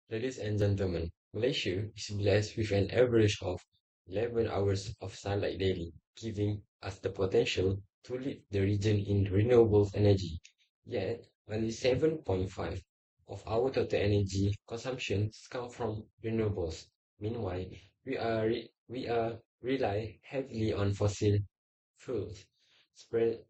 Ladies and gentlemen, Malaysia is blessed with an average of 11 hours of sunlight daily, giving us the potential to lead the region in renewable energy. Yet, only 7.5 of our total energy consumption come from renewables. Meanwhile, we are rely heavily on fossil fuels, spread,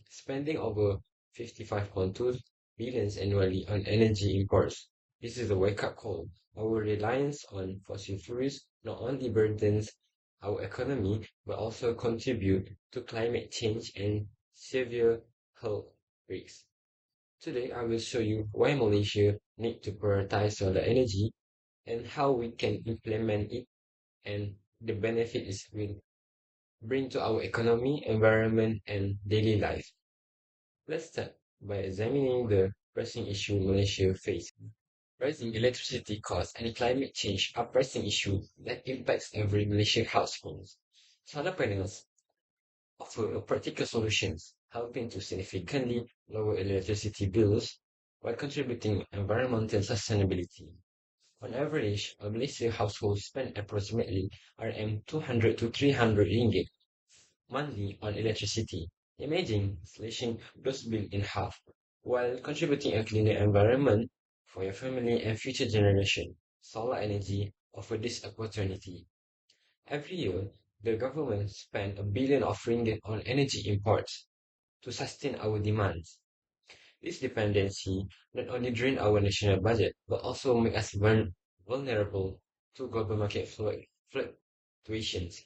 spending over 55.2 billions annually on energy imports. This is a wake-up call. Our reliance on fossil fuels not only burdens our economy but also contribute to climate change and severe health risks. Today, I will show you why Malaysia need to prioritize solar energy and how we can implement it and the benefits it will bring to our economy, environment, and daily life. Let's start by examining the pressing issue Malaysia faces. Rising electricity costs and climate change are pressing issues that impacts every Malaysian household. Solar panels offer a practical solutions, helping to significantly lower electricity bills while contributing environmental sustainability. On average, a Malaysian household spend approximately RM 200 to 300 ringgit monthly on electricity. Imagine slashing those bills in half while contributing a cleaner environment for your family and future generation. Solar energy offers this opportunity. Every year, the government spends a billion of ringgit on energy imports to sustain our demands. This dependency not only drain our national budget but also make us vulnerable to global market fluctuations.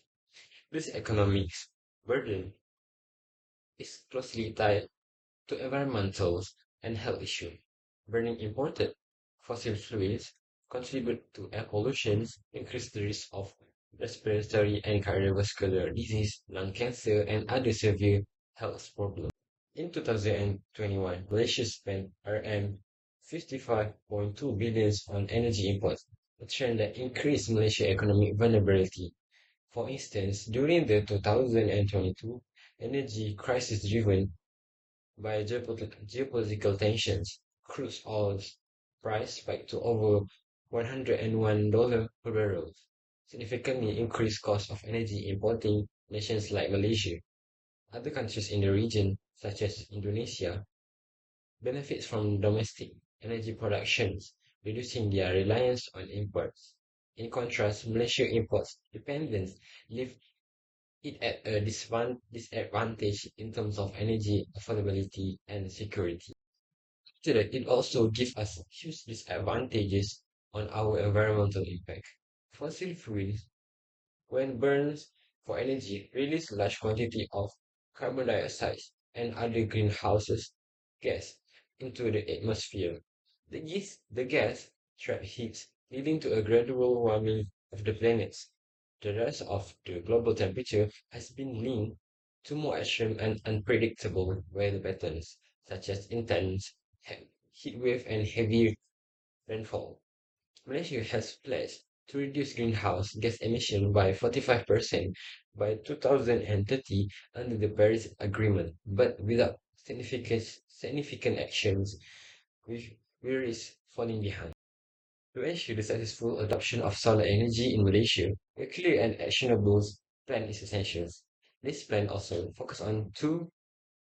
This economic burden is closely tied to environmental and health issues. Burning imported fossil fuels contribute to air pollution, increase the risk of respiratory and cardiovascular disease, lung cancer, and other severe health problems. In 2021, Malaysia spent RM 55.2 billion on energy imports, a trend that increased Malaysia's economic vulnerability. For instance, during the 2022 energy crisis driven by geopolitical tensions, crude oil's price spiked to over $101 per barrel, significantly increased cost of energy importing nations like Malaysia. Other countries in the region, such as Indonesia, benefit from domestic energy productions, reducing their reliance on imports. In contrast, Malaysia imports dependence leave it at a disadvantage in terms of energy affordability and security. Today, it also gives us huge disadvantages on our environmental impact. Fossil fuels, when burned for energy, release large quantity of carbon dioxide and other greenhouse gas into the atmosphere. The gas trap heat, leading to a gradual warming of the planet. The rise of the global temperature has been linked to more extreme and unpredictable weather patterns, such as intense heat wave and heavy rainfall. Malaysia has pledged to reduce greenhouse gas emission by 45% by 2030 under the Paris Agreement, but without significant actions, we risk falling behind. To ensure the successful adoption of solar energy in Malaysia, a clear and actionable plan is essential. This plan also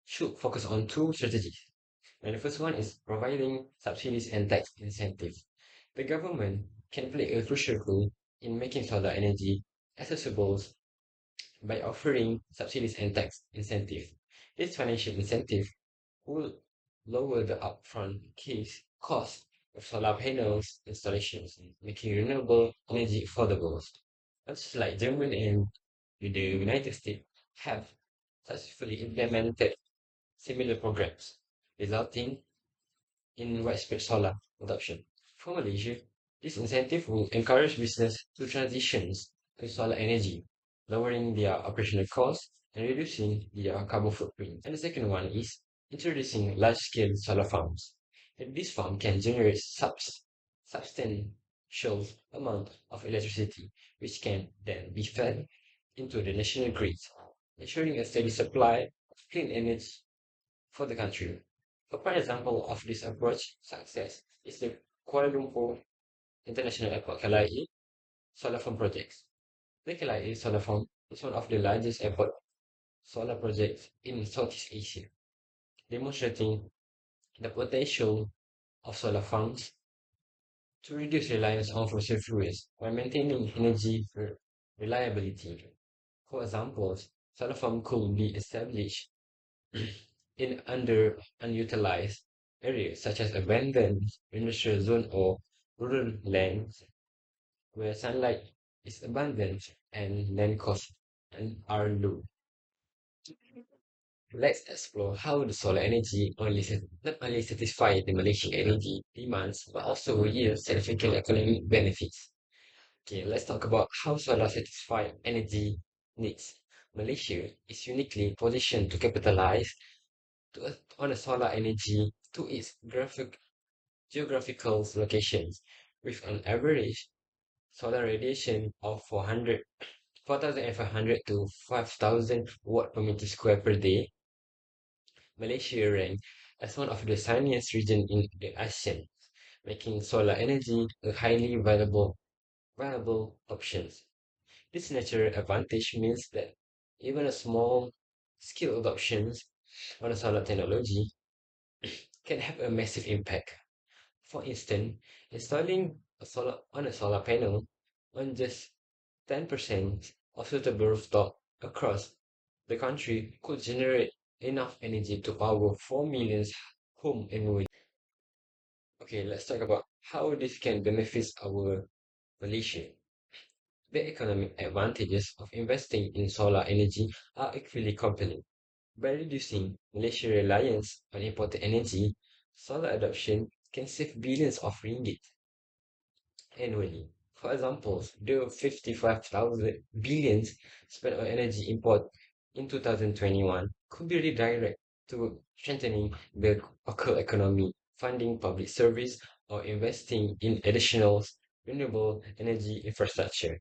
should focus on two strategies. And the first one is providing subsidies and tax incentives. The government can play a crucial role in making solar energy accessible by offering subsidies and tax incentives. This financial incentive will lower the upfront case cost of solar panels installations, making renewable energy affordable. Countries like Germany and the United States have successfully implemented similar programs, resulting in widespread solar adoption. For Malaysia, this incentive will encourage business to transition to solar energy, lowering their operational costs and reducing their carbon footprint. And the second one is introducing large-scale solar farms. And this farm can generate substantial amount of electricity, which can then be fed into the national grid, ensuring a steady supply of clean energy for the country. A prime example of this approach success is the Kuala Lumpur International Airport KLIA, solar farm projects. The KLIA solar farm is one of the largest airport solar projects in Southeast Asia, demonstrating the potential of solar farms to reduce reliance on fossil fuels while maintaining energy reliability. For example, solar farm could be established in unutilized areas such as abandoned industrial zone or rural lands where sunlight is abundant and land costs are low. Let's explore how the solar energy not only satisfy the Malaysian energy demands but also yield significant economic benefits. Okay, let's talk about how solar satisfy energy needs. Malaysia is uniquely positioned to capitalize on the solar energy to its geographical locations, with an average solar radiation of 4,500 to 5,000 watt per meter square per day. Malaysia ranked as one of the sunniest regions in the ASEAN, making solar energy a highly viable option. This natural advantage means that even a small scale adoption on a solar technology can have a massive impact. For instance, installing a solar panel on just 10% of suitable rooftop across the country could generate enough energy to power 4 million homes annually. Okay, let's talk about how this can benefit our Malaysia. The economic advantages of investing in solar energy are equally compelling. By reducing Malaysia's reliance on imported energy, solar adoption can save billions of ringgit annually. For example, the 55,000 billions spent on energy import in 2021 could be redirected to strengthening the local economy, funding public service, or investing in additional renewable energy infrastructure.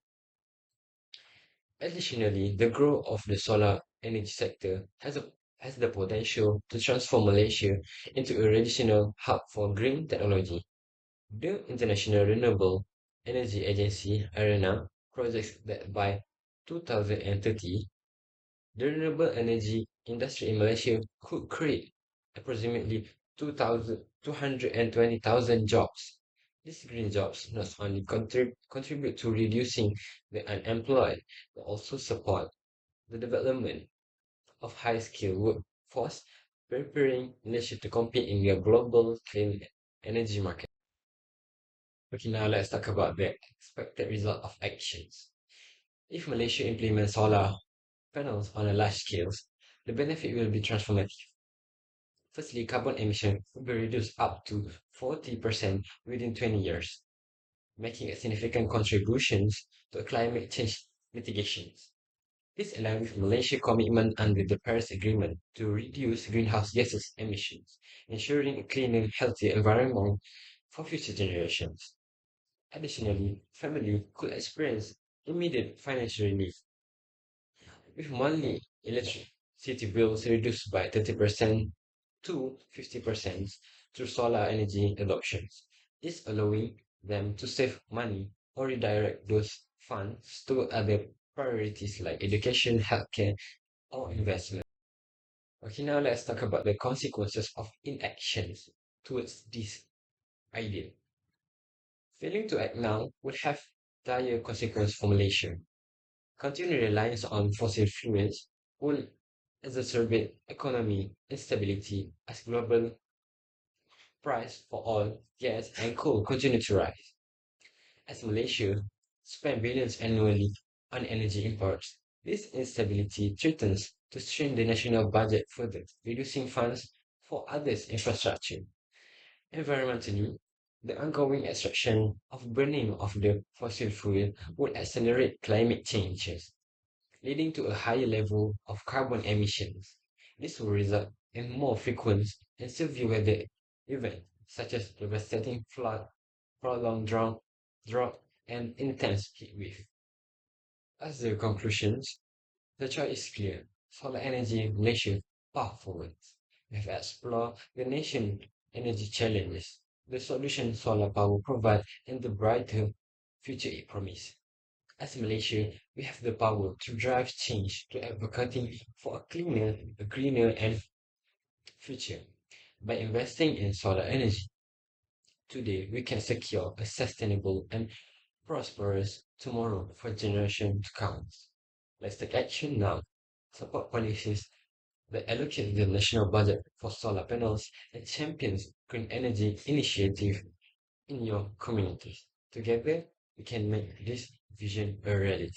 Additionally, the growth of the solar energy sector has the potential to transform Malaysia into a regional hub for green technology. The International Renewable Energy Agency (IRENA) projects that by 2030, the renewable energy industry in Malaysia could create approximately 220,000 jobs. These green jobs not only contribute to reducing the unemployed, but also support the development of high-skilled workforce, preparing Malaysia to compete in the global clean energy market. Okay, now let's talk about the expected result of actions. If Malaysia implements solar panels on a large scale, the benefit will be transformative. Firstly, carbon emission will be reduced up to 40% within 20 years, making a significant contributions to climate change mitigations. This aligns with Malaysia's commitment under the Paris Agreement to reduce greenhouse gases emissions, ensuring a cleaner, healthier environment for future generations. Additionally, family could experience immediate financial relief with monthly electricity bills reduced by 30% to 50% through solar energy adoptions. This allowing them to save money or redirect those funds to other priorities like education, healthcare, or investment. Okay, now let's talk about the consequences of inactions towards this ideal. Failing to act now would have dire consequences for Malaysia. Continued reliance on fossil fuels will exacerbate economic instability as global price for oil, gas, and coal continue to rise. As Malaysia spends billions annually on energy imports, this instability threatens to strain the national budget further, reducing funds for others' infrastructure. Environmentally, the ongoing extraction of burning of the fossil fuel will accelerate climate changes, leading to a higher level of carbon emissions. This will result in more frequent and severe weather events, such as devastating flood, prolonged drought, and intense heat wave. As the conclusions, the choice is clear. Solar energy in Malaysia path forward. We have explored the nation's energy challenges, the solution solar power provides and the brighter future it promises. As Malaysia, we have the power to drive change to advocating for a cleaner, a greener, and future. By investing in solar energy, today we can secure a sustainable and prosperous tomorrow for generations to come. Let's take action now. Support policies that allocate the national budget for solar panels and champions green energy initiative in your communities. Together, we can make this vision a reality.